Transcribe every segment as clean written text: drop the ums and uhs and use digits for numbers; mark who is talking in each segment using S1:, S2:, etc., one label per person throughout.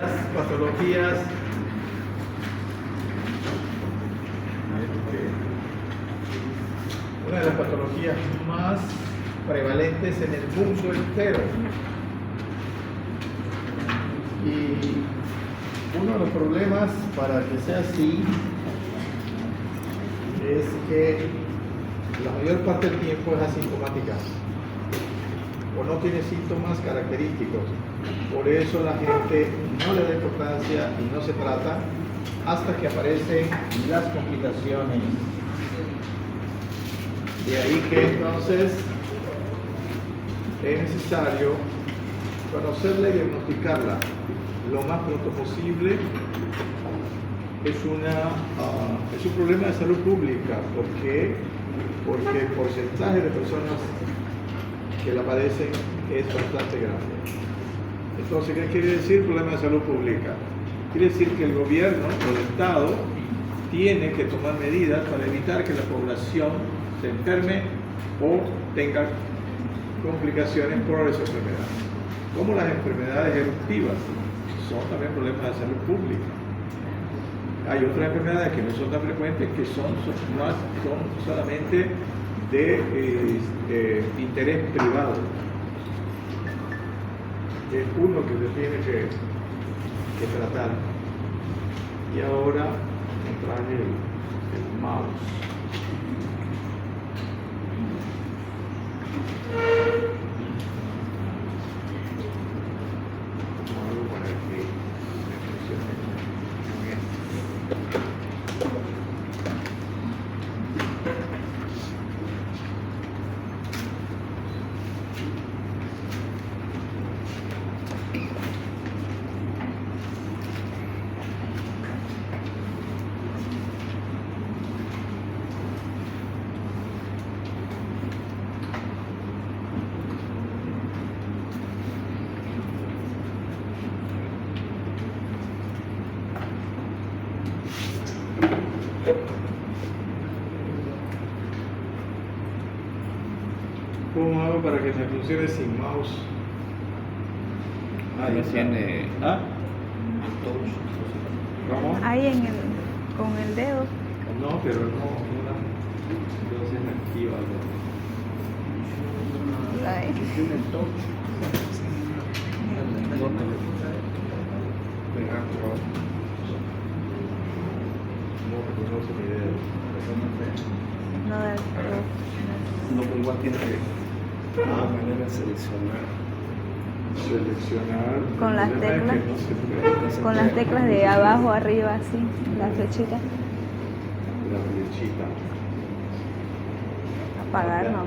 S1: Las patologías una de las patologías más prevalentes en el mundo entero. Y uno de los problemas para que sea así es que la mayor parte del tiempo es asintomática o no tiene síntomas característicos. Por eso la gente no le da importancia y no se trata hasta que aparecen las complicaciones. De ahí que entonces es necesario conocerla y diagnosticarla lo más pronto posible. Es un problema de salud pública. ¿Por qué? Porque el porcentaje de personas que la padecen es bastante grande. Entonces, ¿qué quiere decir problema de salud pública? Quiere decir que el gobierno o el Estado tiene que tomar medidas para evitar que la población se enferme o tenga complicaciones por esa enfermedad. Como las enfermedades eruptivas son también problemas de salud pública. Hay otras enfermedades que no son tan frecuentes, que son solamente de interés privado. Es uno que se tiene que tratar. Y ahora me traje el mouse. ¿Cómo hago para que me funcione sin mouse?
S2: Ahí tiene.
S1: ¿Ah? ¿Cómo?
S3: Ahí con el dedo.
S1: No, pero no. Entonces me activa
S3: Ahí.
S1: No reconoce mi dedo.
S3: No del dedo.
S2: No, pero igual tiene que de alguna manera seleccionar.
S1: Seleccionar.
S3: Con las
S1: El problema es que
S3: teclas.
S1: no se puede.
S3: Con las teclas de abajo, arriba, así, la flechita.
S1: La flechita.
S3: Apagar, no.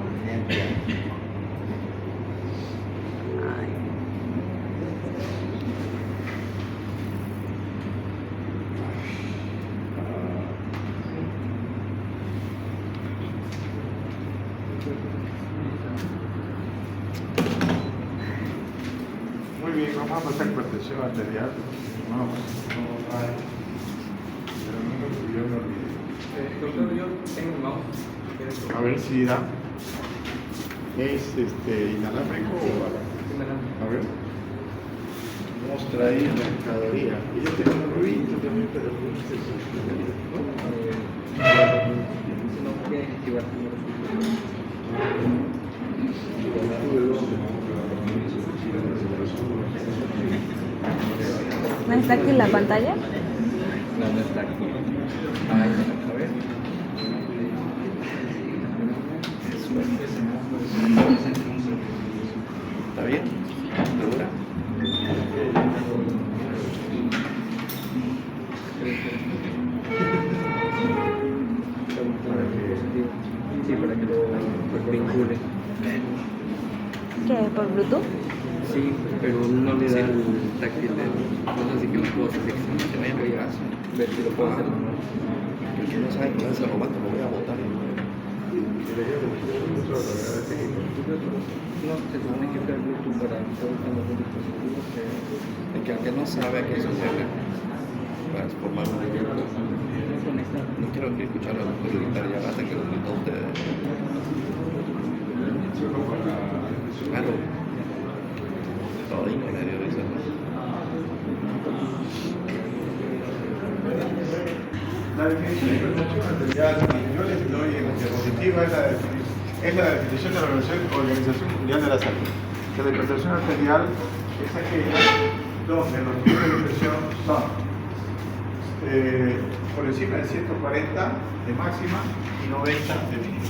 S3: Ay.
S1: Muy bien, vamos a pasar hipertensión arterial. Vamos. Pero no, yo me olvidé.
S4: Doctor, yo tengo un mouse.
S1: A ver si da. ¿Es inalámbrico o a ver? Mostra ahí mercadería. Y yo tengo un ruido también, pero no sé
S4: Si no voy a activar
S3: ¿No está aquí en la pantalla?
S4: No, no está aquí. Ahí está, a ver.
S2: ¿Está bien? ¿Segura?
S4: Sí, para que lo vincule.
S3: ¿Qué? ¿Por Bluetooth?
S4: Sí, pero no le da el táctil de cosas, así que lo puedo hacer.
S2: Que vaya a pegar.
S4: Ver si lo puedo hacer.
S2: El que no sabe ponerse la robata lo voy a botar.
S4: No, se supone que está el Bluetooth para todos los dispositivos que...
S2: El que aunque no sabe a qué se sirve para formar un equipo. No quiero que escuchar a los gritar ya hasta que los grita ustedes. Claro. Todo medio dice.
S1: La definición de hipertensión arterial, y yo les doy en la diapositiva, es la definición de la Organización Mundial de la Salud. Que la hipertensión arterial es aquella donde los niveles de presión son por encima de 140 de máxima y 90 de mínima.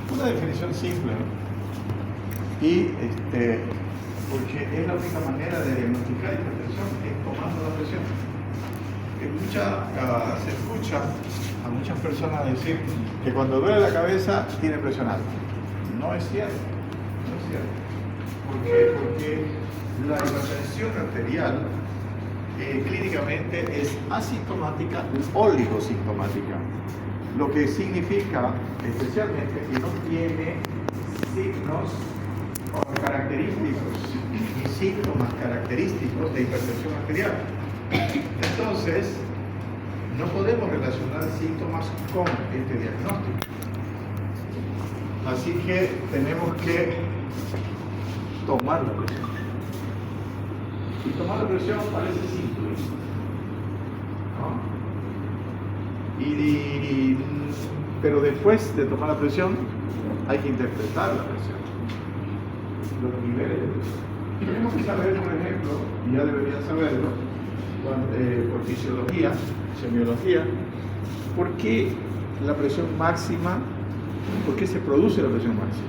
S1: Una definición simple, ¿no? Y porque es la única manera de diagnosticar hipertensión, es tomando la presión. Se escucha a muchas personas decir que cuando duele la cabeza tiene presión alta. No es cierto, no es cierto. ¿Por qué? Porque la hipertensión arterial clínicamente es asintomática u oligosintomática, lo que significa especialmente que no tiene signos característicos y síntomas característicos de hipertensión arterial. Entonces, no podemos relacionar síntomas con este diagnóstico. Así que tenemos que tomar la presión. Y tomar la presión parece simple, ¿no? Pero después de tomar la presión, hay que interpretar la presión, los niveles de presión. Tenemos que saber, por ejemplo, y ya deberían saberlo, por fisiología, semiología, por qué la presión máxima, por qué se produce la presión máxima,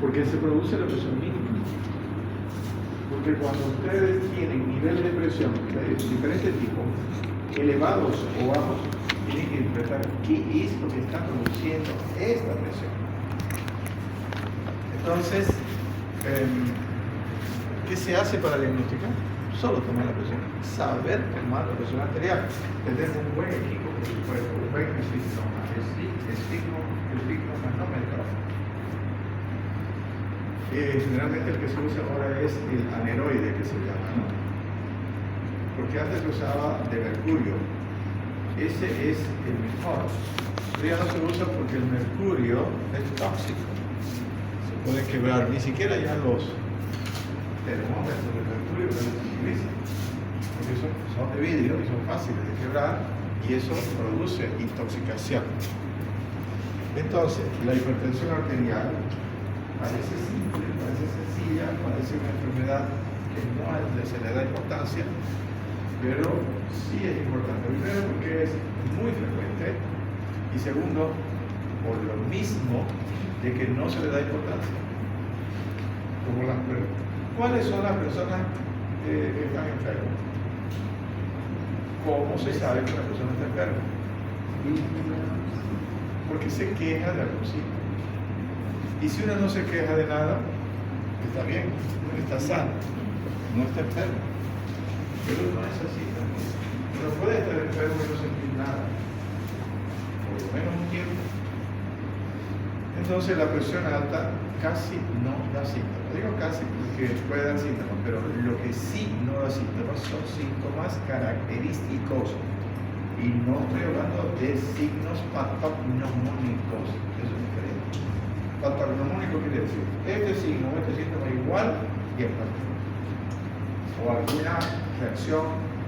S1: por qué se produce la presión mínima. Porque cuando ustedes tienen niveles de presión de diferentes tipos, elevados o bajos, tienen que interpretar qué es lo que está produciendo esta presión. Entonces, ¿qué se hace para diagnosticar? Solo tomar la presión, saber tomar la presión arterial, tener un buen equipo, por supuesto, un buen esfigmomanómetro. Generalmente el que se usa ahora es el aneroide, que se llama, ¿no? Porque antes se usaba de mercurio. Ese es el mejor. Pero ya no se usa porque el mercurio es tóxico. Se puede quebrar, ni siquiera ya los termómetros de mercurio que se utilizan, porque son de vidrio y son fáciles de quebrar y eso produce intoxicación. Entonces, la hipertensión arterial parece simple, parece sencilla, parece una enfermedad que no se le da importancia, pero sí es importante. Primero porque es muy frecuente y segundo, por lo mismo de que no se le da importancia. Como las personas. ¿Cuáles son las personas que están enfermas? ¿Cómo se sabe que la persona está enferma? Porque se queja de algún síntoma. Y si uno no se queja de nada, está bien, está sano, no está enfermo. Pero no es así también. Uno puede estar enfermo y no sentir nada, por lo menos un tiempo. Entonces la presión alta casi no da síntomas. Digo casi porque puede dar síntomas, pero lo que sí no da síntomas son síntomas característicos. Y no estoy hablando de signos patognomónicos, eso es diferente. Patognomónico quiere decir este signo o este síntoma igual y el otro. O alguna reacción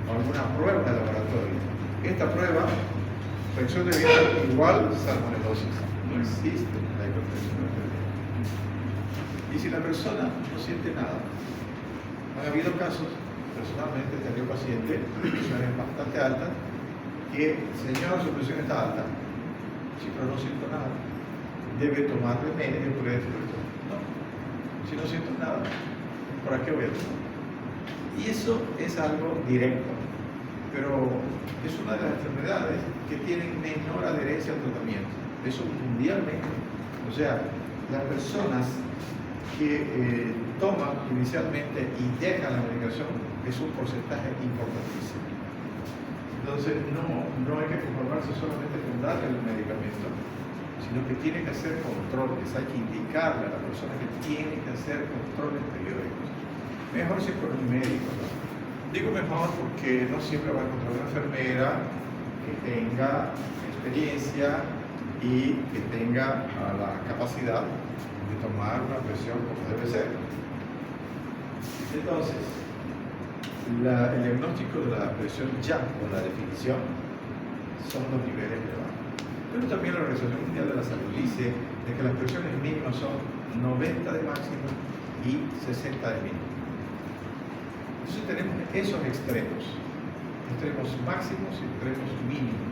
S1: o alguna prueba de laboratorio. Esta prueba, reacción de vida igual salmonelosis. No existe la hipertensión arterial. Y si la persona no siente nada, han habido casos, personalmente he tenido pacientes, presiones bastante altas, que, señor, su presión está alta, sí, pero no siento nada, debe tomar remedio por esto. No, si no siento nada, ¿para qué voy a tomar? Y eso es algo directo, pero es una de las enfermedades que tienen menor adherencia al tratamiento. Eso mundialmente. O sea, las personas que toman inicialmente y dejan la medicación es un porcentaje importantísimo. Entonces no hay que conformarse solamente con darle el medicamento, sino que tiene que hacer controles, hay que indicarle a la persona que tiene que hacer controles periódicos. Mejor si con un médico, ¿no? Digo mejor porque no siempre va a encontrar una enfermera que tenga experiencia y que tenga la capacidad de tomar una presión como debe ser. Entonces, el diagnóstico de la presión ya con la definición son los niveles elevados. Pero también la Organización Mundial de la Salud dice de que las presiones mínimas son 90 de máximo y 60 de mínimo. Entonces tenemos esos extremos máximos y extremos mínimos.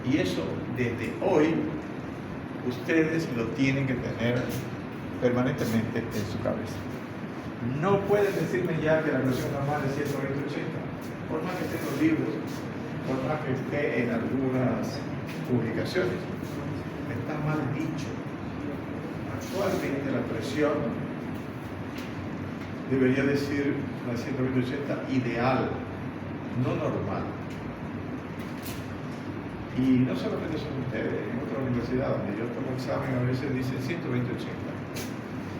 S1: Y eso desde hoy ustedes lo tienen que tener permanentemente en su cabeza. No pueden decirme ya que la presión normal es 120/80, por más que esté en los libros, por más que esté en algunas publicaciones. Está mal dicho. Actualmente la presión debería decir la 120/80 ideal, no normal. Y no solamente son ustedes, en otra universidad donde yo tomo examen a veces dicen 120/80.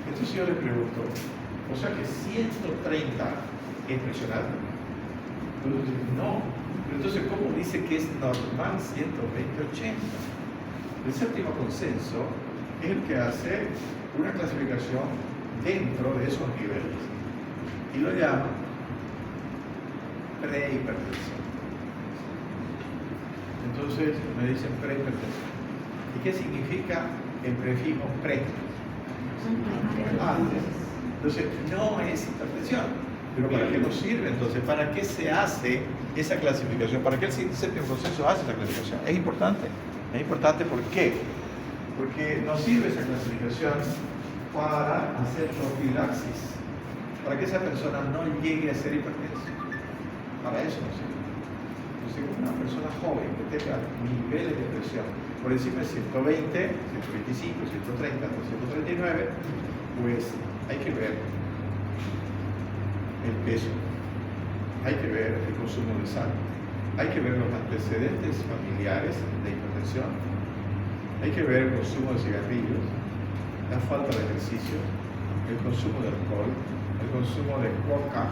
S1: Entonces yo les pregunto, o sea que 130 es presión alta. Entonces, no. Pero entonces, ¿cómo dice que es normal 120/80? El séptimo consenso es el que hace una clasificación dentro de esos niveles y lo llama prehipertensión. Entonces me dicen prehipertensión. ¿Y qué significa el prefijo pre? Antes. Entonces no es hipertensión. Pero ¿para qué nos sirve entonces? ¿Para qué se hace esa clasificación? ¿Para qué el séptimo consenso hace esa clasificación? Es importante. Es importante, ¿por qué? Porque nos sirve esa clasificación para hacer profilaxis, para que esa persona no llegue a ser hipertensa. Para eso nos sirve. Entonces, una persona joven que tenga niveles de presión por encima de 120, 125, 130, 139, pues hay que ver el peso, hay que ver el consumo de sal, hay que ver los antecedentes familiares de hipertensión, hay que ver el consumo de cigarrillos, la falta de ejercicio, el consumo de alcohol, el consumo de coca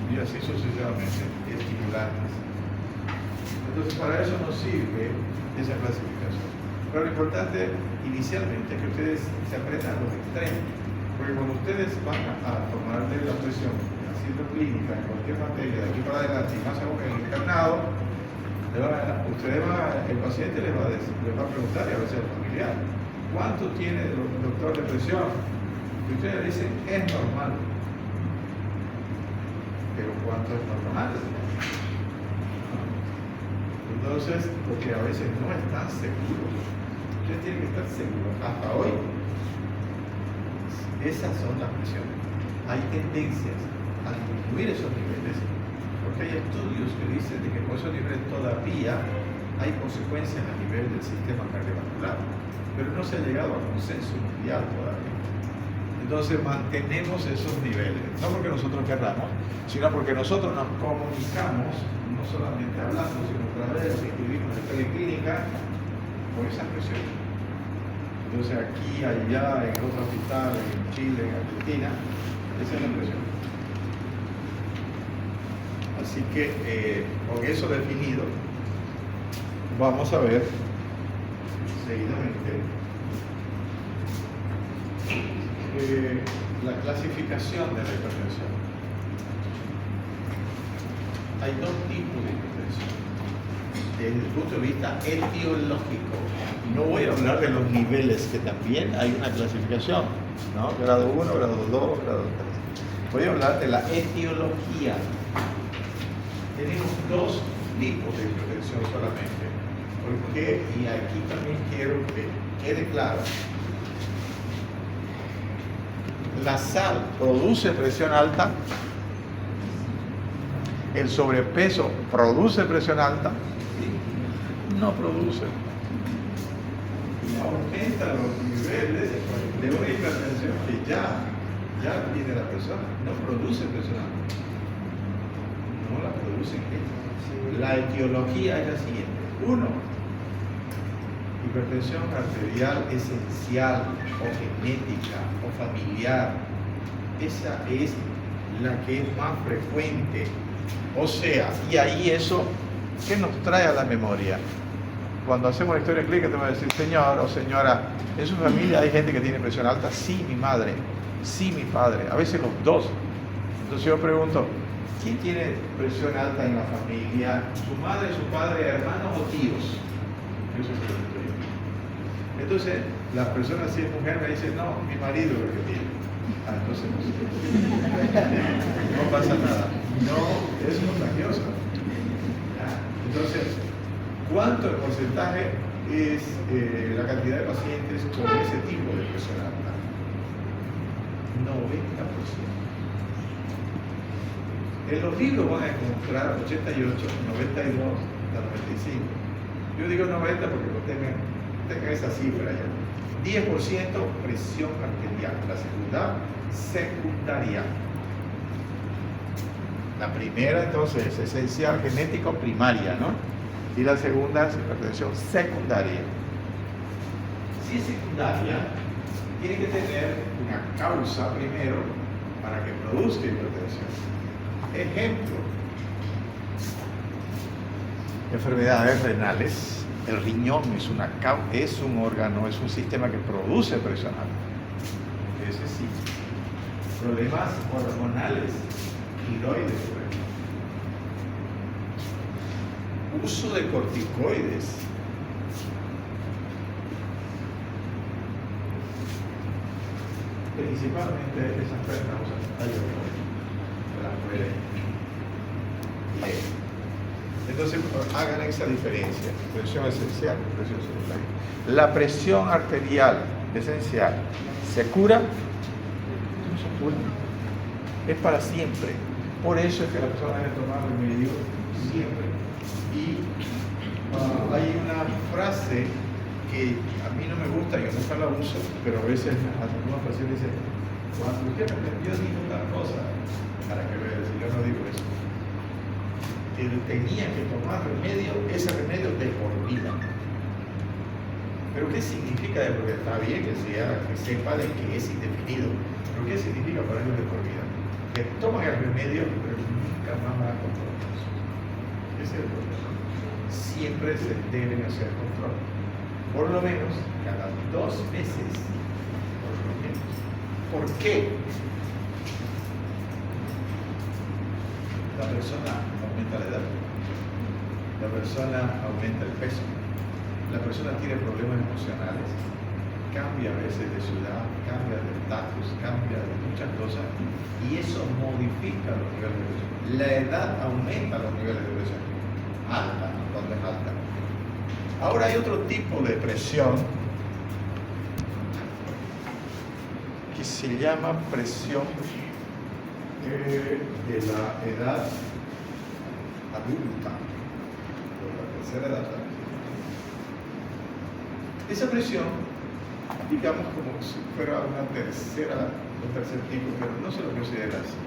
S1: y así sucesivamente, estimulantes. Entonces para eso nos sirve esa clasificación. Pero lo importante inicialmente es que ustedes se aprendan los extremos, porque cuando ustedes van a tomarle la presión haciendo clínica en cualquier materia de aquí para adelante y más aún en el internado, el paciente les va a preguntar y a veces el familiar, ¿cuánto tiene el doctor de presión? Y ustedes le dicen, es normal. Pero ¿cuánto es normal? Entonces, porque a veces no están seguros. Ustedes tienen que estar seguros. Hasta hoy, esas son las presiones. Hay tendencias a disminuir esos niveles, porque hay estudios que dicen de que con esos niveles todavía hay consecuencias a nivel del sistema cardiovascular, pero no se ha llegado a consenso mundial todavía. Entonces mantenemos esos niveles, no porque nosotros querramos, sino porque nosotros nos comunicamos, no solamente hablando, sino a través de lo que escribimos en la clínica, con esas presiones. Entonces aquí, allá, en otro hospital, en Chile, en Argentina, esa es la presión. Así que con eso definido, vamos a ver seguidamente la clasificación de la hipertensión. Hay dos tipos de hipertensión desde el punto de vista etiológico. No voy a hablar de los niveles, que también hay una clasificación, ¿no? Grado 1, grado 2, grado 3. Voy a hablar de la etiología. Tenemos dos tipos de hipertensión solamente. Porque, y aquí también quiero que quede claro, la sal produce presión alta, el sobrepeso produce presión alta, no produce. Aumenta los niveles de una hipertensión que ya tiene la persona, no produce presión alta. No la producen ellos. La etiología es la siguiente. 1. Hipertensión arterial esencial o genética o familiar. Esa es la que es más frecuente. O sea, y ahí eso, ¿qué nos trae a la memoria? Cuando hacemos la historia clínica te va a decir, señor o señora, en su familia hay gente que tiene presión alta. Sí, mi madre. Sí, mi padre. A veces los dos. Entonces yo pregunto, ¿Quién tiene presión alta en la familia? ¿Su madre, su padre, hermanos o tíos? Eso es lo que yo. Entonces, las personas, si es mujer, me dicen, no, mi marido es el que tiene. Ah, entonces no sé. No pasa nada. No, es contagioso. Entonces, ¿cuánto el porcentaje es la cantidad de pacientes con ese tipo de presión alta? 90%. En los libros van a encontrar 88, 92, hasta 95. Yo digo 90 porque no tengan esa cifra ya. 10% presión arterial, la segunda secundaria. La primera entonces es esencial genético primaria, ¿no? Y la segunda es hipertensión secundaria. Si es secundaria, tiene que tener una causa primero para que produzca hipertensión. Ejemplo, enfermedades renales. El riñón es un órgano, es un sistema que produce presión alta. Ese sí. Problemas hormonales, tiroides, por ejemplo. Uso de corticoides. Principalmente esas personas entonces hagan esa diferencia, presión esencial, presión secundaria. La presión arterial esencial se cura, no se cura, es para siempre. Por eso es que la persona debe tomar remedio siempre. Y hay una frase que a mí no me gusta, yo nunca la uso, pero a veces algunos pacientes dicen, cuando usted me entendió dijo tal cosa, para que vean, si yo no digo eso. Él tenía que tomar remedio, ese remedio de por vida. ¿Pero qué significa de por vida? Está bien que sepa de que es indefinido, pero ¿qué significa para ellos de por vida? Que toman el remedio, pero nunca más van a controlarlos. Ese es el problema. Siempre se deben hacer control. Por lo menos cada 2 meses. Por lo menos. ¿Por qué? La persona aumenta la edad, la persona aumenta el peso, la persona tiene problemas emocionales, cambia a veces de ciudad, cambia de estatus, cambia de muchas cosas y eso modifica los niveles de presión. La edad aumenta los niveles de presión, alta, cuando es alta. Ahora hay otro tipo de presión que se llama presión de la edad adulta, o la tercera edad. Esa presión, digamos como si fuera un tercer tipo, pero no se lo considera así.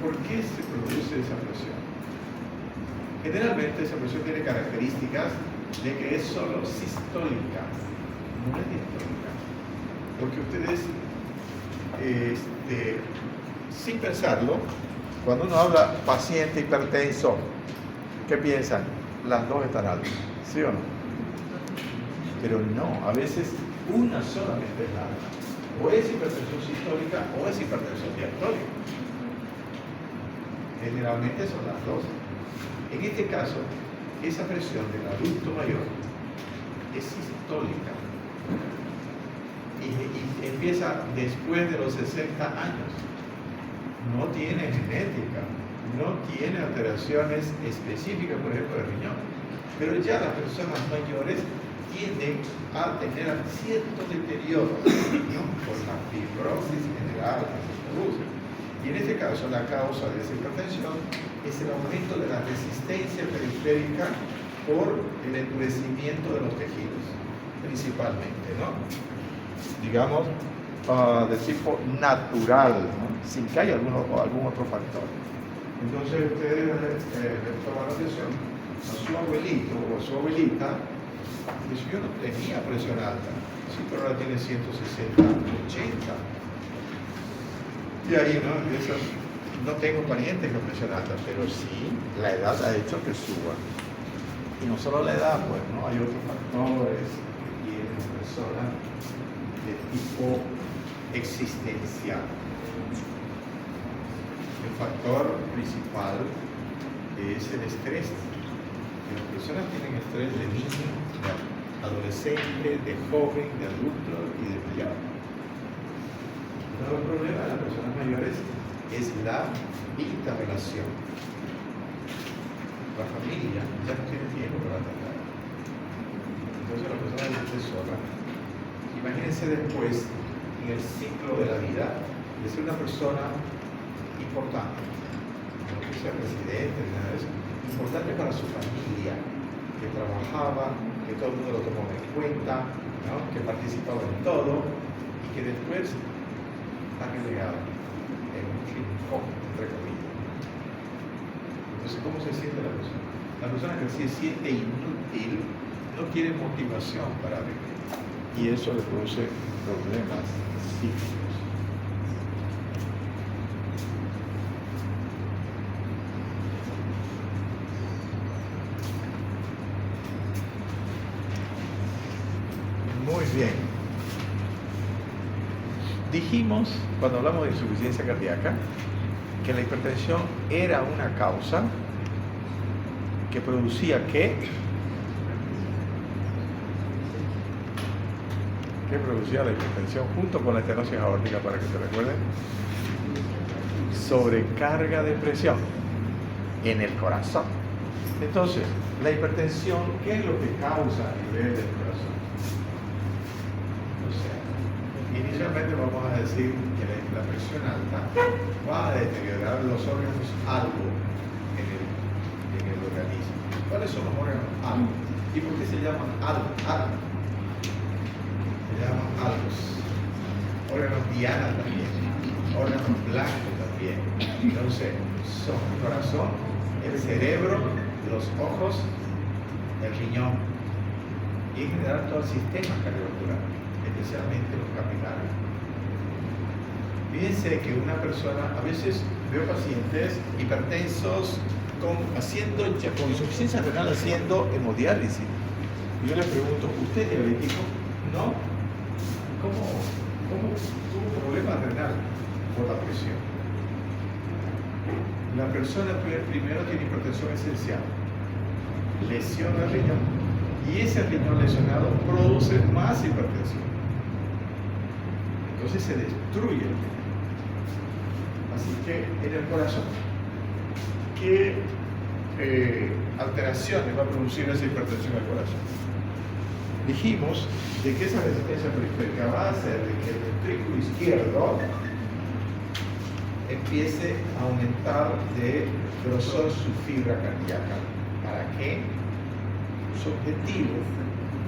S1: ¿Por qué se produce esa presión? Generalmente esa presión tiene características de que es solo sistólica, no es diastólica. Porque ustedes sin pensarlo, cuando uno habla paciente hipertenso, ¿qué piensan? Las dos están altas, ¿sí o no? Pero no, a veces una solamente es alta. O es hipertensión sistólica o es hipertensión diastólica. Generalmente son las dos. En este caso, esa presión del adulto mayor es sistólica. Y empieza después de los 60 años. No tiene genética, no tiene alteraciones específicas, por ejemplo, del riñón. Pero ya las personas mayores tienden a tener cierto deterioro del riñón por la fibrosis general que se produce. Y en este caso, la causa de esa hipertensión es el aumento de la resistencia periférica por el endurecimiento de los tejidos, principalmente, ¿no? Digamos, de tipo natural, ¿no? Sin que haya algún otro factor. Entonces ustedes toman atención a su abuelito o a su abuelita, dice, yo no tenía presión alta, sí, pero ahora tiene 160, 80. Y ahí, ¿no? No tengo parientes con presión alta, pero sí, la edad ha hecho que suba. Y no solo la edad, pues, ¿no? Hay otros factores que tienen personas de tipo existencial. el factor principal es el estrés. Las personas tienen estrés de niño, de adolescente, de joven, de adulto y de mayor. Uno de los problemas de las personas mayores es la interrelación. La familia ya no tiene tiempo para tratar. Entonces la persona vive sola. Imagínense después, en el ciclo de la vida, de ser una persona importante, no que sea presidente ni nada de eso, importante para su familia, que trabajaba, que todo el mundo lo tomaba en cuenta, ¿no? Que participaba en todo y que después está relegado en un rincón, entre comillas. Entonces, ¿cómo se siente la persona? La persona que se siente inútil no tiene motivación para vivir y eso le produce problemas psíquicos. Muy bien. Dijimos, cuando hablamos de insuficiencia cardíaca, que la hipertensión era una causa que producía ¿qué? ¿Qué producía la hipertensión junto con la estenosis aórtica, para que se recuerden? Sobrecarga de presión en el corazón. Entonces, la hipertensión, ¿qué es lo que causa a nivel del corazón? O sea, inicialmente vamos a decir que la presión alta va a deteriorar los órganos algo en el organismo. ¿Cuáles son los órganos algo? ¿Y por qué se llaman algo? Se llaman algos. Órganos diana también, órganos blancos también. Entonces, son el corazón, el cerebro, los ojos, el riñón y en general todo el sistema cardiovascular, especialmente los capilares. Fíjense que una persona, a veces veo pacientes hipertensos con insuficiencia renal haciendo hemodiálisis. Y yo les pregunto, ¿usted es diabético? No. ¿Cómo tuvo problema renal? Por la presión. La persona primero tiene hipertensión esencial, lesión al riñón, y ese riñón lesionado produce más hipertensión. Entonces se destruye el riñón. Así que en el corazón, ¿qué alteraciones va a producir esa hipertensión al corazón? Dijimos de que esa resistencia periférica va a hacer de que el ventrículo izquierdo empiece a aumentar de grosor su fibra cardíaca. ¿Para qué? Su objetivo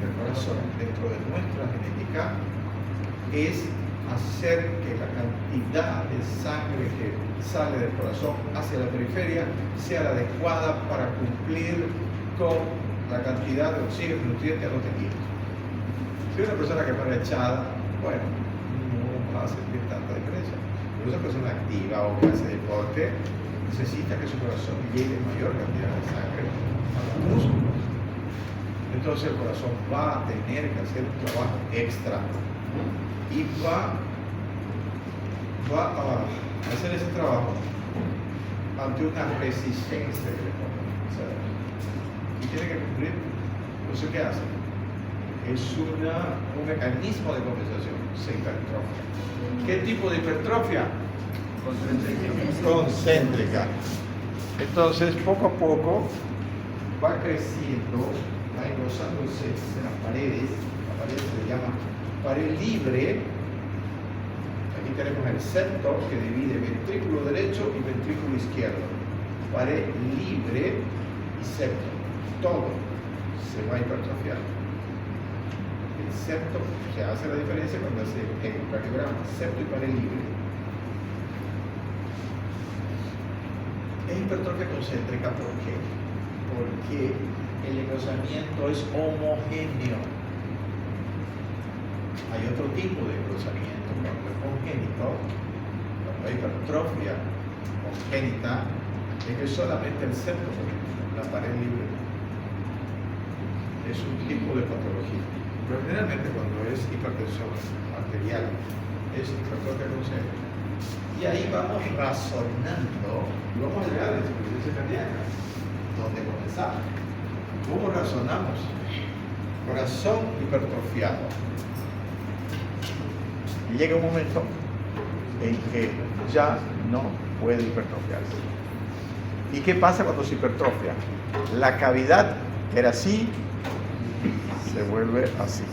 S1: del corazón dentro de nuestra genética es hacer que la cantidad de sangre que sale del corazón hacia la periferia sea la adecuada para cumplir con la cantidad de oxígeno y nutrientes a los tejidos. Si una persona que muere echada, bueno, no va a sentir tanta diferencia. Pero una persona activa o que hace deporte necesita que su corazón llegue mayor cantidad de sangre a los músculos. Entonces el corazón va a tener que hacer un trabajo extra y va a hacer ese trabajo ante una resistencia que le pone. Y tiene que cumplir. Entonces, ¿qué hace? Es un mecanismo de compensación, se hipertrofia. ¿Qué tipo de hipertrofia? Concéntrica. Entonces, poco a poco va creciendo, va engrosándose en las paredes. La pared se le llama pared libre. Aquí tenemos el septo que divide ventrículo derecho y ventrículo izquierdo. Pared libre y septo. Todo se va a hipertrofiar. El septo, se hace la diferencia cuando hace ecocardiograma, septo y pared libre. Es hipertrofia concéntrica, ¿por qué? Porque el engrosamiento es homogéneo. Hay otro tipo de engrosamiento, cuando es congénito, cuando hay hipertrofia congénita, es que solamente el septo, la pared libre, es un tipo de patología. Pero generalmente cuando es hipertensión arterial, es hipertrofia concéntrica. Y ahí vamos razonando y vamos a llegar a la insuficiencia cardíaca, donde comenzamos. ¿Cómo razonamos? Corazón hipertrofiado. Y llega un momento en que ya no puede hipertrofiarse. ¿Y qué pasa cuando se hipertrofia? La cavidad que era así se vuelve así.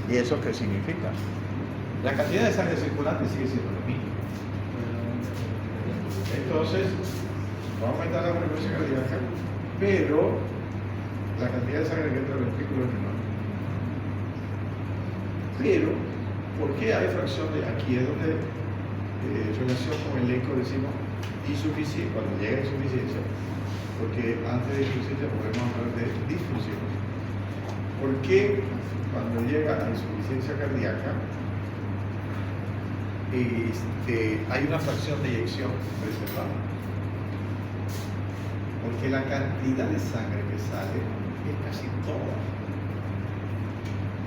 S1: ¿Y eso qué significa? La cantidad de sangre circulante sigue siendo lo mismo. Entonces, va a aumentar la frecuencia cardíaca, pero la cantidad de sangre que entra al ventrículo es menor. Pero, ¿por qué hay fracción de aquí? Es donde, en relación con el eco, decimos insuficiencia, cuando llega a insuficiencia, porque antes de insuficiencia podemos hablar de disfunción. ¿Por qué cuando llega a insuficiencia cardíaca hay una fracción de eyección preservada? Porque la cantidad de sangre que sale es casi toda.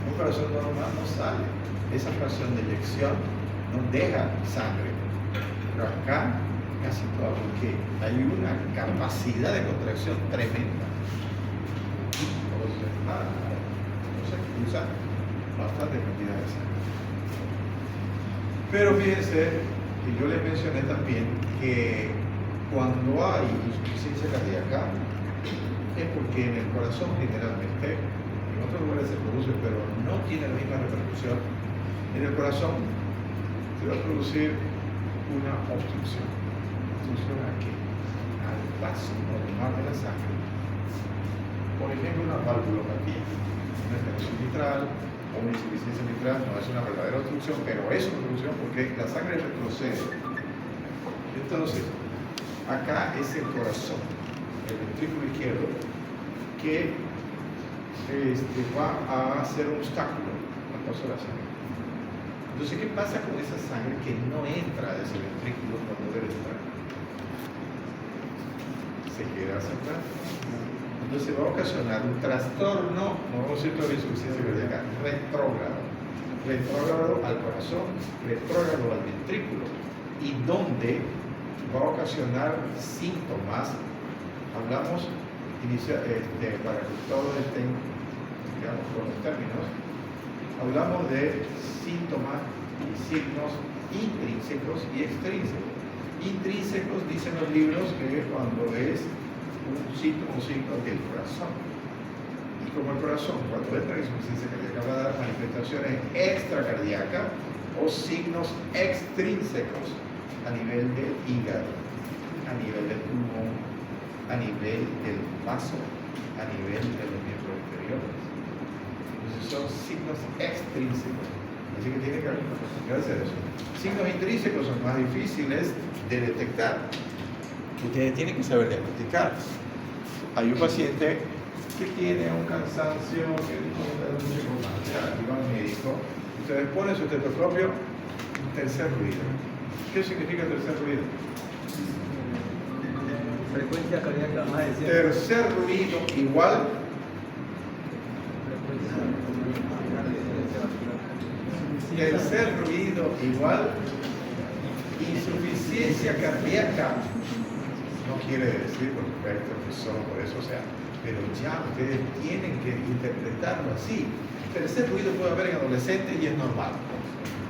S1: Un corazón normal no sale. Esa fracción de eyección no deja sangre. Pero acá casi toda, porque hay una capacidad de contracción tremenda. Entonces usa bastante cantidad de sangre. Pero fíjense, y yo les mencioné también que cuando hay insuficiencia cardíaca es porque en el corazón generalmente, en otros lugares se produce, pero no tiene la misma repercusión. En el corazón se va a producir una obstrucción. ¿Obstrucción a qué? Al paso normal de la sangre. Por ejemplo, una valvulopatía, una tensión mitral o una insuficiencia mitral no es una verdadera obstrucción, pero es una obstrucción porque la sangre retrocede. Entonces, acá es el corazón, el ventrículo izquierdo, que va a ser un obstáculo al paso de la sangre. Entonces, ¿qué pasa con esa sangre que no entra a ese ventrículo cuando debe entrar? Se queda central. Entonces va a ocasionar un trastorno, no vamos a decir de insuficiencia cardíaca, retrógrado al corazón, retrógrado al ventrículo, y donde va a ocasionar síntomas. Hablamos, para que todos estén, digamos, con los términos, hablamos de síntomas y signos intrínsecos y extrínsecos. Intrínsecos, dicen los libros, que es cuando es un signo del corazón. Y como el corazón, cuando entra en insuficiencia cardíaca, va a dar manifestaciones extracardíacas o signos extrínsecos a nivel del hígado, a nivel del pulmón, a nivel del vaso, a nivel de los miembros inferiores. Entonces son signos extrínsecos. Así que tiene que haber una posibilidad de eso. Signos intrínsecos son más difíciles de detectar. Ustedes tienen que saber diagnosticar. Hay un paciente que tiene un cansancio, que no da mucha importancia, y va al médico. Ustedes ponen su estetoscopio, tercer ruido. ¿Qué significa tercer ruido?
S5: Frecuencia cardíaca más de 100.
S1: Tercer ruido igual. Tercer ruido igual insuficiencia cardíaca. No quiere decir, por supuesto, que solo por eso sea, pero ya ustedes tienen que interpretarlo así. Tercer ruido puede haber en adolescentes y es normal.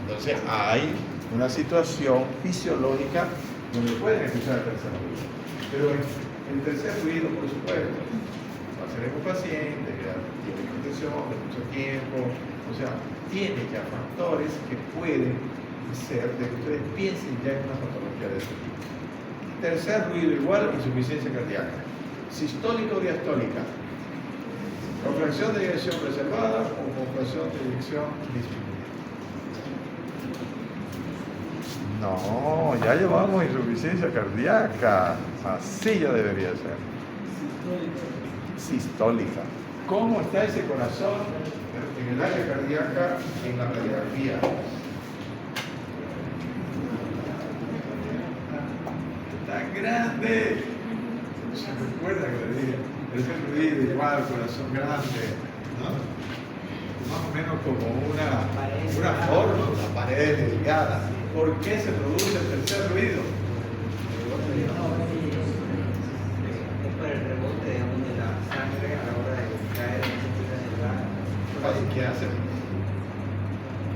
S1: Entonces hay una situación fisiológica donde pueden escuchar el tercer ruido. Pero el tercer ruido, por supuesto, va a ser un paciente que tiene hipertensión de mucho tiempo, o sea, tiene ya factores que pueden ser de que ustedes piensen ya en una patología de este tipo. Tercer ruido igual, insuficiencia cardíaca. Sistólica o diastólica. Contracción de eyección preservada o contracción de eyección disminuida. No, ya llevamos insuficiencia cardíaca. Así ya debería ser. Sistólica. ¿Cómo está ese corazón en el área cardíaca en la radiografía? ¡Tan grande! ¿Se recuerda que le dije? Es el ruido igual, corazón grande, ¿no? Más o menos como una forma, una pared delgada. ¿Por qué se produce el tercer ruido?
S5: Es por el rebote, digamos, de la sangre a la hora de caer en ese tipo de delgado.
S1: ¿Qué hace?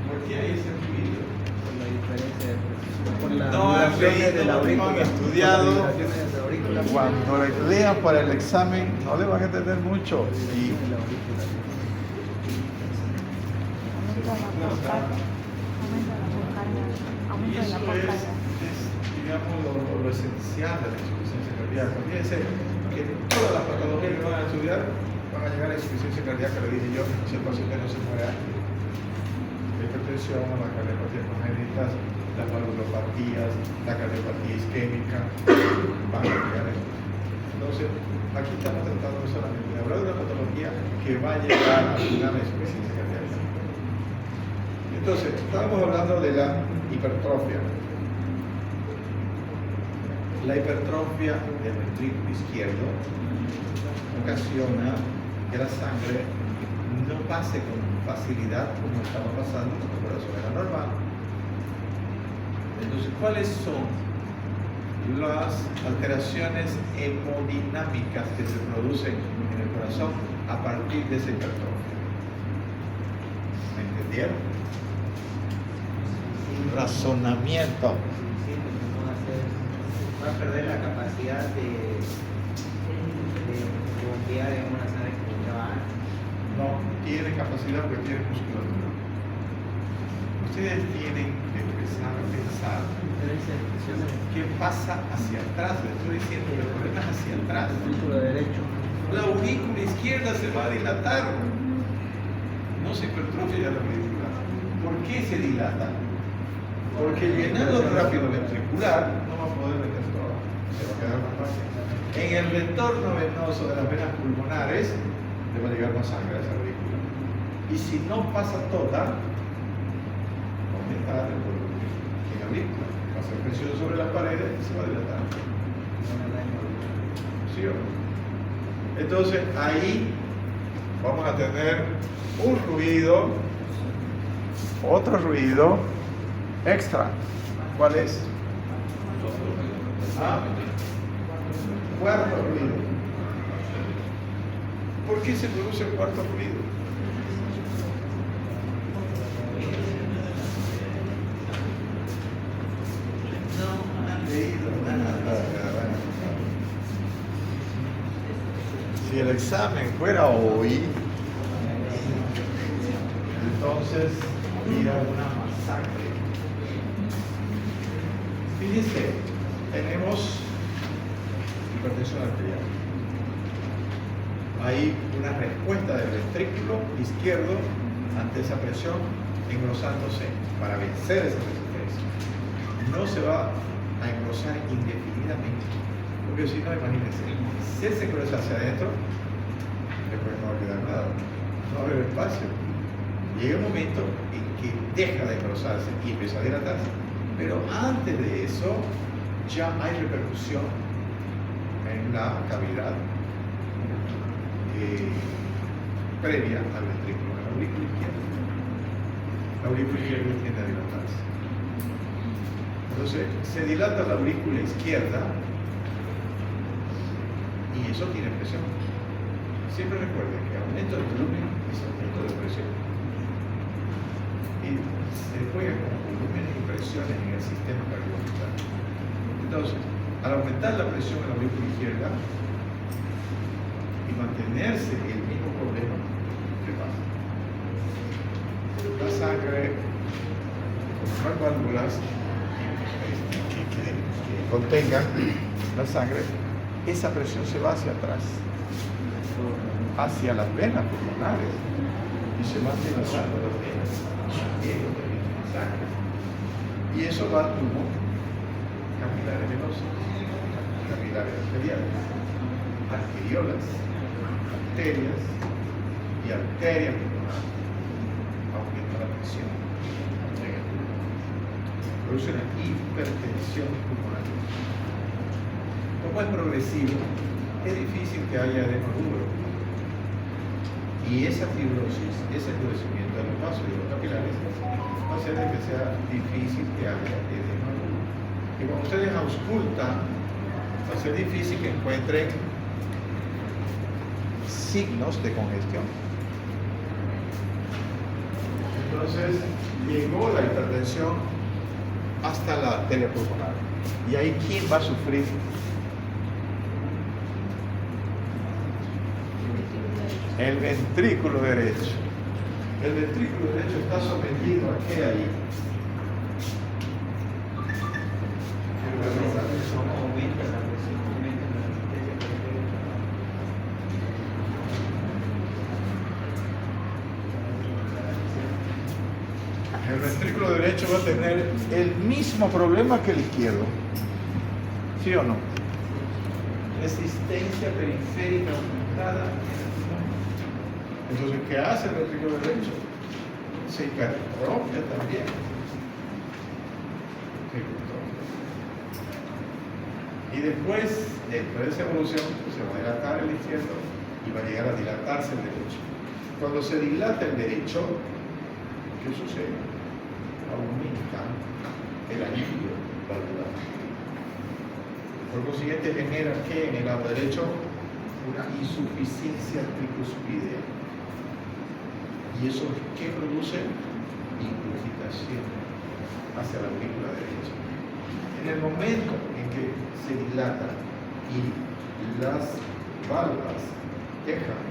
S1: ¿Por qué hay ese ruido?
S5: Por la diferencia de presión. Por las
S1: No han
S5: vibraciones
S1: leído,
S5: de la
S1: no han
S5: aurícula.
S1: estudiado.
S5: Por las vibraciones de la aurícula.
S1: Cuando lean para el examen no le van a entender mucho. Y
S5: De la aurícula.
S3: Aumento de la
S1: eso
S3: poscarga.
S1: es, digamos, lo esencial de la insuficiencia cardíaca. Fíjense que todas las patologías que van a estudiar van a llegar a insuficiencia cardíaca, le dije yo, si el paciente no se muere antes. La hipertensión, la cardiopatía congénita, las valvulopatías, la cardiopatía isquémica, van a llegar a eso. Entonces, aquí estamos tratando solamente de hablar de una patología que va a llegar a una insuficiencia cardíaca. Entonces, estábamos hablando de la hipertrofia. La hipertrofia del ventrículo izquierdo ocasiona que la sangre no pase con facilidad como estaba pasando cuando el corazón era normal. Entonces, ¿cuáles son las alteraciones hemodinámicas que se producen en el corazón a partir de esa hipertrofia? ¿Me entendieron? Razonamiento.
S5: Sí, va a perder la capacidad de bombear en una sangre que estaba antes.
S1: No tiene capacidad porque tiene musculatura. Ustedes tienen que empezar a pensar qué pasa hacia atrás. Les estoy diciendo que el problema es hacia atrás.
S5: Ventrículo derecho.
S1: La aurícula izquierda se va a dilatar. No se hipertrofia la aurícula. ¿Por qué se dilata? Porque llenado rápido ventricular no va a poder meter todo. Se va a quedar más fácil. En el retorno venoso de las venas pulmonares le va a llegar más sangre a esa aurícula. Y si no pasa toda, aumentar el volumen en la aurícula. Va a hacer presión sobre las paredes y se va a dilatar. ¿Sí o no? Entonces ahí vamos a tener un ruido, otro ruido extra. ¿Cuál es? Cuarto ruido. ¿Por qué se produce el cuarto ruido? No han leído nada. Si el examen fuera hoy, entonces mira una masacre. Fíjense, tenemos hipertensión arterial. Hay una respuesta del ventrículo izquierdo ante esa presión engrosándose para vencer esa resistencia. No se va a engrosar indefinidamente, porque si no, imagínense, si él se engrosa hacia adentro, después no va a quedar nada, no va a haber espacio. Llega un momento en que deja de engrosarse y empieza a dilatarse. Pero antes de eso, ya hay repercusión en la cavidad previa al ventrículo, en la aurícula izquierda. La aurícula izquierda tiende a dilatarse. Entonces, se dilata la aurícula izquierda y eso tiene presión. Siempre recuerden que aumento de volumen es aumento de presión. Y se juega con volúmenes y presiones en el sistema cardiovascular. Entonces, al aumentar la presión en la aurícula izquierda y mantenerse el mismo problema, ¿qué pasa? La sangre, con las válvulas que contengan la sangre, esa presión se va hacia atrás, hacia las venas pulmonares, y se van dilatando las venas. Y eso va al tubo capilares venosos, capilares arteriales, arteriolas, arterias y arterias pulmonares. Aumenta la presión en el tubo. Produce una hipertensión pulmonar. Como es progresivo, es difícil que haya edema duro. Y Y esa fibrosis, ese endurecimiento de los vasos y de los capilares va a hacer de que sea difícil que haya edema. Y cuando ustedes auscultan, va a ser difícil que encuentren signos de congestión. Entonces llegó la hipertensión hasta la arteria pulmonar. Y ahí, ¿quién va a sufrir? El ventrículo derecho. El ventrículo derecho está sometido a qué ahí?
S5: Aumenta la presión, aumenta la resistencia cardíaca.
S1: El ventrículo derecho va a tener el mismo problema que el izquierdo. ¿Sí o no? Resistencia periférica aumentada. Entonces, ¿qué hace el ventrículo derecho? Se hipertrofia también. Se hipertrofia. Y después de esa evolución, pues, se va a dilatar el izquierdo y va a llegar a dilatarse el derecho. Cuando se dilata el derecho, ¿qué sucede? Aumenta el anillo valvular. Por consiguiente, genera que en el lado derecho una insuficiencia tricuspidea. ¿Y eso qué produce? Incurgitación hacia la aurícula derecha. En el momento en que se dilata y las válvulas dejan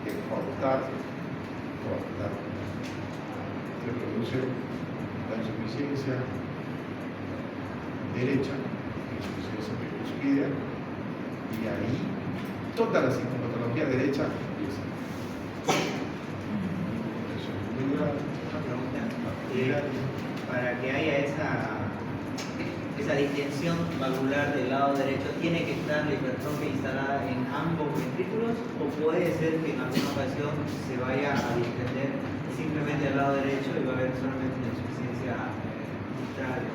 S1: de cortar, se produce la insuficiencia derecha, insuficiencia tricuspidea, y ahí toda la sintomatología derecha empieza.
S5: Una pregunta. Para que haya esa distensión valvular del lado derecho, ¿tiene que estar la hipertrofia instalada en ambos ventrículos o puede ser que en alguna ocasión se vaya a distender simplemente al lado derecho y va a haber solamente una insuficiencia mitral?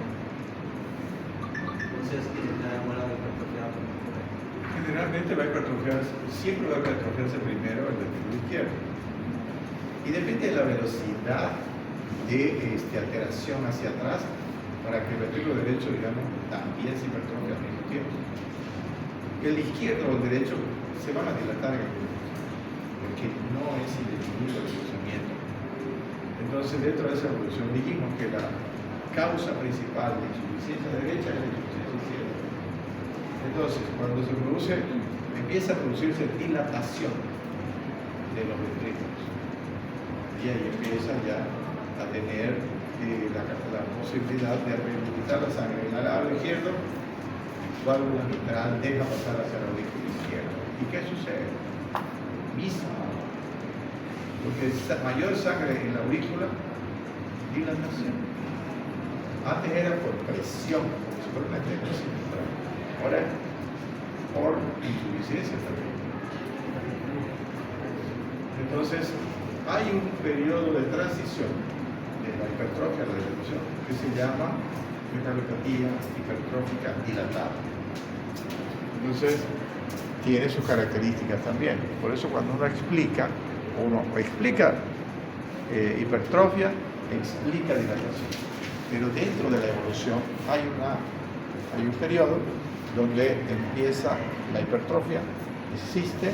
S5: Entonces tiene que estar ambos lados hipertrofiados.
S1: Generalmente va a hipertrofiarse, siempre va a hipertrofiarse primero el ventrículo izquierdo. Y depende de la velocidad de alteración hacia atrás para que el ventrículo derecho, digamos, también se hipertrofie al mismo tiempo. El izquierdo o el derecho se van a dilatar en el momento, porque no es indefinido el cruzamiento. Entonces, dentro de esa evolución dijimos que la causa principal de insuficiencia derecha es la insuficiencia izquierda. Entonces, cuando se produce, empieza a producirse dilatación de los ventrículos. Y ahí empieza ya a tener la posibilidad de rehabilitar la sangre en el lado izquierdo, válvula mitral deja pasar hacia la aurícula izquierda. ¿Y qué sucede? Misma. Porque mayor sangre en la aurícula, dilatación. Antes era por presión, porque se fueron ahora por insuficiencia también. Entonces, hay un periodo de transición de la hipertrofia a la dilatación que se llama miocardiopatía hipertrófica dilatada. Entonces, tiene sus características también. Por eso cuando uno explica hipertrofia, explica dilatación. Pero dentro de la evolución hay un periodo donde empieza la hipertrofia, existe,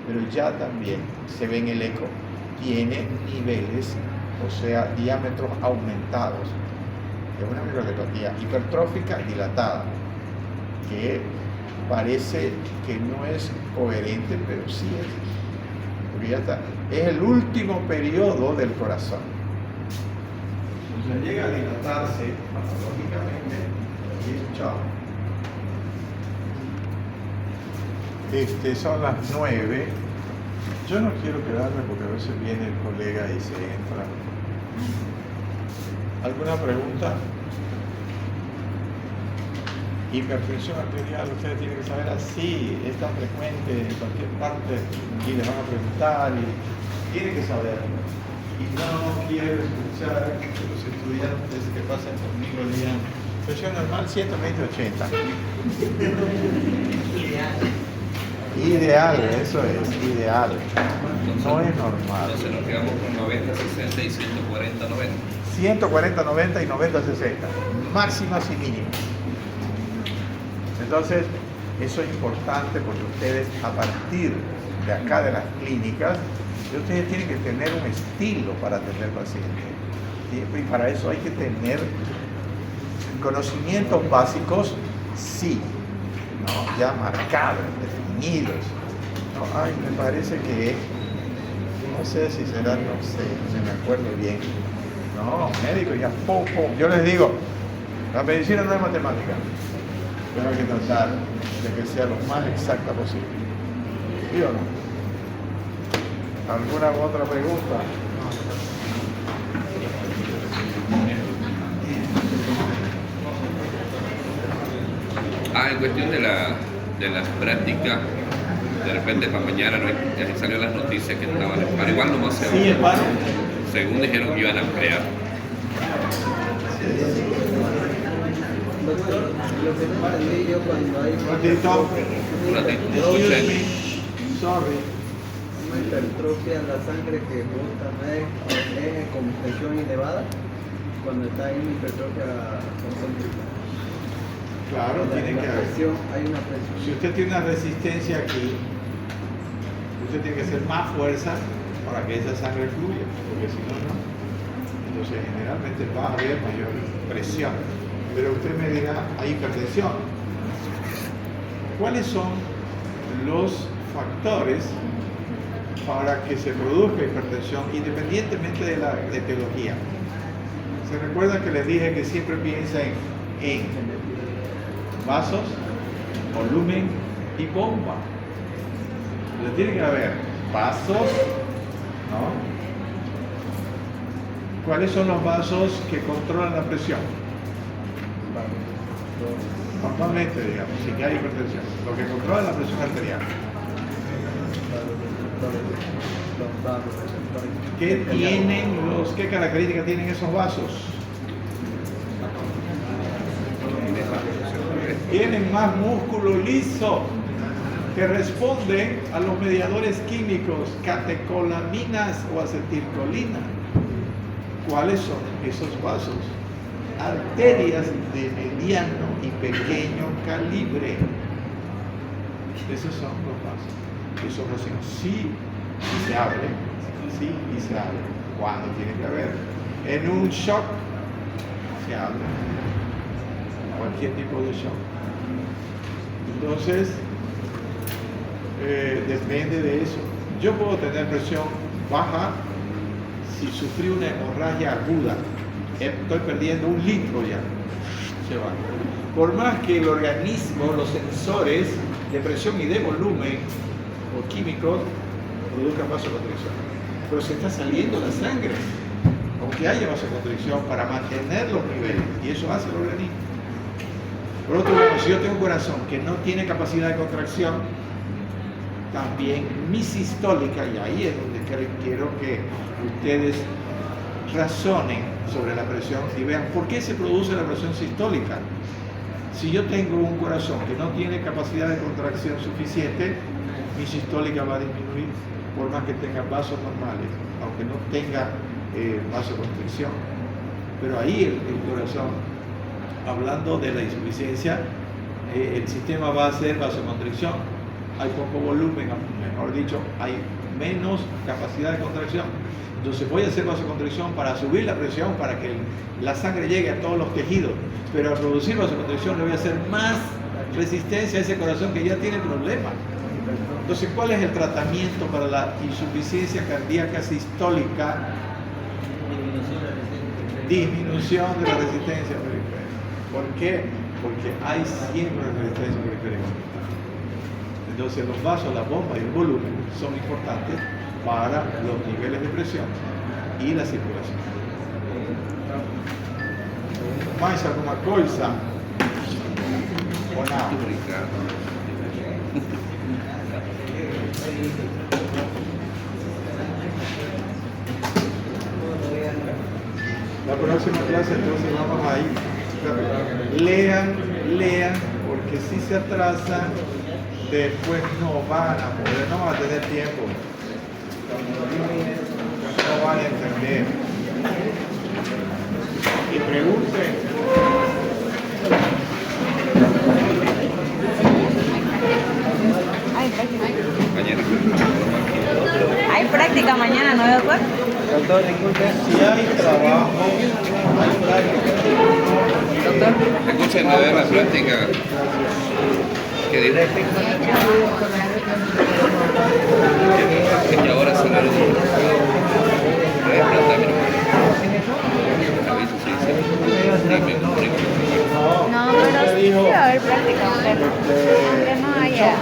S1: pero ya también se ve en el eco, tiene niveles, o sea, diámetros aumentados. Es una miocardiopatía hipertrófica dilatada, que parece que no es coherente, pero sí es. Porque ya está. Es el último periodo del corazón. Entonces llega a dilatarse patológicamente y chao. Son las 9. Yo no quiero quedarme porque a veces viene el colega y se entra. ¿Alguna pregunta? Hipertensión arterial, ustedes tienen que saber así, es tan frecuente en cualquier parte y le van a preguntar y tienen que saberlo. Y no quiero escuchar que los estudiantes que pasan conmigo digan presión normal 120-80. Ideal, eso es, ideal. No es normal.
S2: Entonces nos quedamos con 90, 60 y 140, 90.
S1: 140, 90 y 90, 60. Máximas y mínimas. Entonces, eso es importante porque ustedes, a partir de acá de las clínicas, ustedes tienen que tener un estilo para atender pacientes. Y para eso hay que tener conocimientos básicos, sí, ¿no? Ya marcados, definidos. ¿No? Ay, me parece que, no sé si será, no sé, no me acuerdo bien. No, médico, ya, pum, pum. Yo les digo, la medicina no es matemática, pero hay que tratar de que sea lo más exacta posible. ¿Sí o no? ¿Alguna otra pregunta?
S2: En cuestión de las prácticas, de repente para mañana no salió las noticias que estaban en paro. Igual nomás se
S1: Sí, el paro.
S2: según dijeron que iban a ampliar.
S4: Doctor, lo que no entendí yo cuando hay
S1: Ratito.
S2: Un ratito,
S1: Excuse
S2: escuchen.
S1: me. Sorry.
S4: una hipertrofia en la sangre que bota es con presión elevada, cuando está en hipertrofia concéntrica.
S1: Claro, tiene que haber.
S4: Hay una presión.
S1: Si usted tiene una resistencia aquí, usted tiene que hacer más fuerza para que esa sangre fluya, porque si no, no. Entonces, generalmente va a haber mayor presión. Pero usted me dirá, hay hipertensión. ¿Cuáles son los factores para que se produzca hipertensión independientemente de la etiología? ¿Se recuerda que les dije que siempre piensen en vasos, volumen y bomba? Entonces tiene que haber vasos, ¿no? ¿Cuáles son los vasos que controlan la presión? Normalmente, digamos, si que hay hipertensión, lo que controla la presión arterial. ¿Qué características tienen esos vasos? Tienen más músculo liso que responden a los mediadores químicos, catecolaminas o acetilcolina. ¿Cuáles son esos vasos? Arterias de mediano y pequeño calibre. Esos son los vasos. Esos vasos sí y se abre, sí y se abre. ¿Cuándo tiene que haber? En un shock se abre. Cualquier tipo de shock. Entonces, depende de eso. Yo puedo tener presión baja si sufrí una hemorragia aguda. Estoy perdiendo 1 litro ya. Se va. Por más que el organismo, los sensores de presión y de volumen o químicos produzcan vasoconstricción, pero se está saliendo la sangre, aunque haya vasoconstricción, para mantener los niveles, y eso hace el organismo. Por otro lado, si yo tengo un corazón que no tiene capacidad de contracción, también mi sistólica, y ahí es donde quiero que ustedes razonen sobre la presión y vean por qué se produce la presión sistólica. Si yo tengo un corazón que no tiene capacidad de contracción suficiente, mi sistólica va a disminuir, por más que tenga vasos normales, aunque no tenga vasoconstricción. Pero ahí el corazón, hablando de la insuficiencia, el sistema va a hacer vasoconstricción. Hay poco volumen, mejor dicho, hay menos capacidad de contracción. Entonces voy a hacer vasoconstricción para subir la presión, para que la sangre llegue a todos los tejidos. Pero al producir vasoconstricción le voy a hacer más resistencia a ese corazón que ya tiene problemas. Entonces, ¿cuál es el tratamiento para la insuficiencia cardíaca sistólica? Disminución de la resistencia periférica. ¿Por qué? Porque hay siempre resistencia periférica. Entonces, los vasos, la bomba y el volumen son importantes para los niveles de presión y la circulación. Mais alguma coisa? ¿O no? La próxima clase entonces vamos a ir. Lean, porque si se atrasan después no van a poder, no van a tener tiempo. No van a entender. Y pregunten.
S3: Hay práctica.
S2: Mañana.
S3: Hay práctica mañana, ¿no, doctor?
S4: Doctor, disculpe.
S1: Si hay trabajo, hay práctica.
S4: Doctor.
S2: Escuchen de ver la práctica. ¿Qué dice? Que ahora se lo digo. Aviso, sí, sí. Y me comunico.
S3: No, pero sí va a haber práctica, aunque no haya.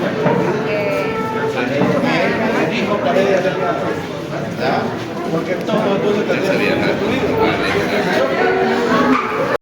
S1: Dijo Paredes, ¿ya? Porque todo el mundo
S2: Ya sabía nada.